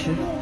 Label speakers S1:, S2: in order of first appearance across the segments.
S1: হয়েছে।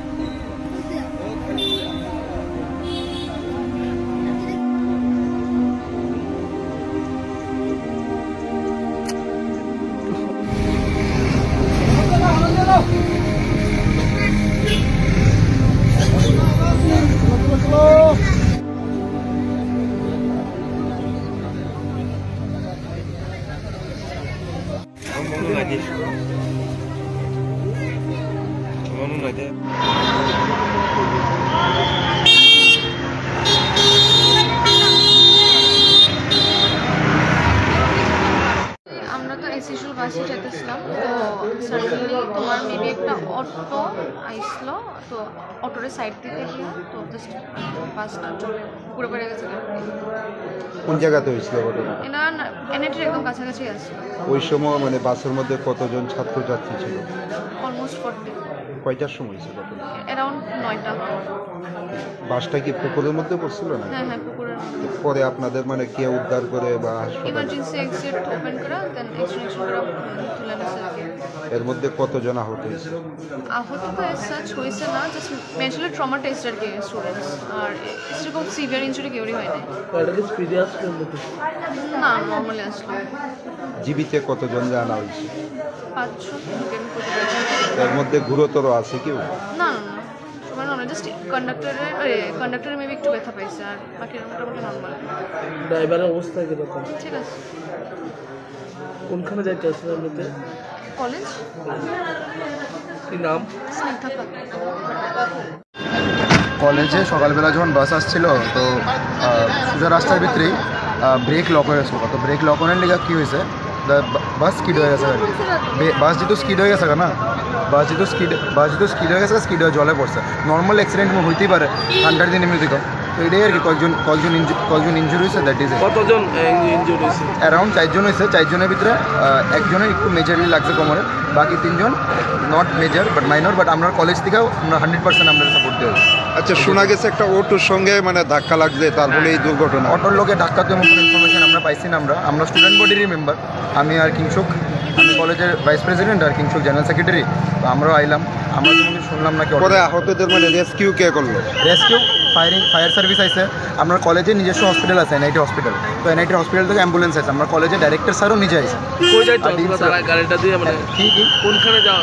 S2: আমরা তো এসিসুল বাসে যেতেছিলাম, তো সাডেনলি তোমার মেবি একটা অটো আইসলো, তো অটোরে সাইড দিতে গিয়ে তো জাস্ট বাসটা চলে পুরো পড়ে গেছে।
S3: কোন জায়গাতে হয়েছিল ঘটনা?
S2: এটা এনএটির একদম কাছাকাছি আসলো।
S3: ওই সময় মানে বাসের মধ্যে কতজন ছাত্রছাত্রী ছিল?
S2: অলমোস্ট 40।
S3: কয়টার সময় ছিল ঘটনা?
S2: অ্যারাউন্ড 9টা।
S3: বাসটা কি পুকুরের মধ্যে পড়ছিল না?
S2: হ্যাঁ হ্যাঁ, পুকুরের মধ্যে।
S3: পরে আপনাদের মানে কে উদ্ধার করে বা হাসপাতালে?
S2: ইমার্জেন্সি এক্সিট ওপেন করা, দেন এক্সট্রাকশন করা, তুলে নিয়েছে আর কি।
S3: এর মধ্যে কতজন আহত হয়েছে?
S2: আহত তো এজ সাচ হয়েছে না, জাস্ট মেন্টালি ট্রমা টেস্ট আর কি স্টুডেন্টস, আর খুব সিভিয়ার ইনজুরি কেউই হয়নি। না, নর্মালি আসলো।
S3: জীবিতে কতজন জানা হয়েছে?
S2: 5জন।
S3: এর মধ্যে গুরুতর আছে কেউ?
S2: না না না, সবাই নর্মাল, জাস্ট কন্ডাক্টরের মেবি একটু ব্যথা পাইছে, আর বাকি মোটামুটি নর্মাল।
S1: ড্রাইভারের অবস্থা কিরকম?
S2: ঠিক আছে।
S1: কোনখানে যাইতে আসলে আপনাদের?
S2: কলেজ।
S1: কি নাম?
S2: স্নিগ্ধা পাত্র।
S4: কলেজে সকালবেলা যখন বাস আসছিল তো সোজা রাস্তার ভিতরেই ব্রেক লক হয়ে গেছিলো। তো ব্রেক লক হওয়ার লেগে কী হয়েছে, বাস স্কিড হয়ে গেছে আর কি। বাস যেহেতু স্কিড হয়ে গেছে না, বাস যেহেতু স্কিড হয়ে গেছে, স্কিড হয়ে জলে পড়ছে। নর্মাল অ্যাক্সিডেন্ট হইতেই পারে ঠান্ডার দিন এমনি দিকে। তো এটাই আর কি, কয়েকজন ইঞ্জুরি হয়েছে, দ্যাট ইজ।
S1: কতজন ইনজুরি হয়েছে?
S4: অ্যারাউন্ড 4 জন হয়েছে। 4 জনের ভিতরে একজনের একটু মেজরলি লাগছে কোমরে, বাকি 3 জন not major but minor. But আমরা কলেজ থেকেও আমরা 100% আমরা সাপোর্ট দেবো।
S3: আচ্ছা, শোনা গেছে একটা অটোর সঙ্গে মানে ধাক্কা লাগছে, তারপরে এই দুর্ঘটনা।
S4: অটোর লোকে ধাক্কা তো এমন কোনো ইনফরমেশন আমরা পাইছি না। আমরা স্টুডেন্ট বডিরই মেম্বার, আমি আর কিংশুক, আমি কলেজের ভাইস প্রেসিডেন্ট আর কিংশুক জেনারেল সেক্রেটারি। তো আমরাও আইলাম, আমরা যেমন শুনলাম না কি
S3: পরে আহতদের মানে রেস্কিউ কে করলো?
S4: রেস্কিউ ফায়ার সার্ভিস আইসে। আপনার কলেজে নিজস্ব হসপিটাল আছে, এনআইটি হসপিটাল। তো এনআইটি হসপিটাল থেকে অ্যাম্বুলেন্স আছে। আমরা কলেজের ডাইরেক্টর স্যারও নিজে আইসে।
S1: গাড়িটা দিয়ে মানে
S4: ঠিকই
S1: কোনখানে যাওয়া?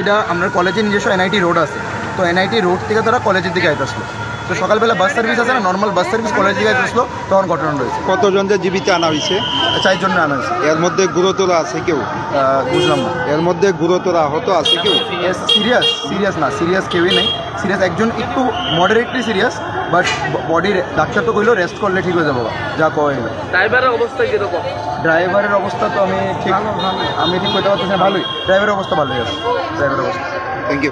S4: এটা আপনার কলেজের নিজস্ব এনআইটি রোড আছে। তো এনআইটি রোড থেকে তারা কলেজের দিকে আইতে আসলো। তো সকালবেলা বাস সার্ভিস আছে না, নর্মাল বাস সার্ভিস কলেজের দিকে আইতে আসলো, তখন ঘটনা রয়েছে।
S3: কতজন যে জীবিত আনা হয়েছে?
S4: 4 জন আনা হয়েছে।
S3: এর মধ্যে গুরুতর আছে কেউ?
S4: বুঝলাম না।
S3: এর মধ্যে গুরুতর আহত আছে কেউ?
S4: সিরিয়াস না, সিরিয়াস কেউই নেই। সিরিয়াস একজন একটু মডারেটলি সিরিয়াস, বাট বডির ডাক্তার তো কইলো রেস্ট করলে ঠিক হয়ে যাবো, যা কয়।
S1: ড্রাইভারের অবস্থা কিরকম?
S4: ড্রাইভারের অবস্থা তো আমি ঠিক করতে পারতেছি না। ভালোই, ড্রাইভারের অবস্থা ভালোই আছে। ড্রাইভারের অবস্থা।
S3: Thank you.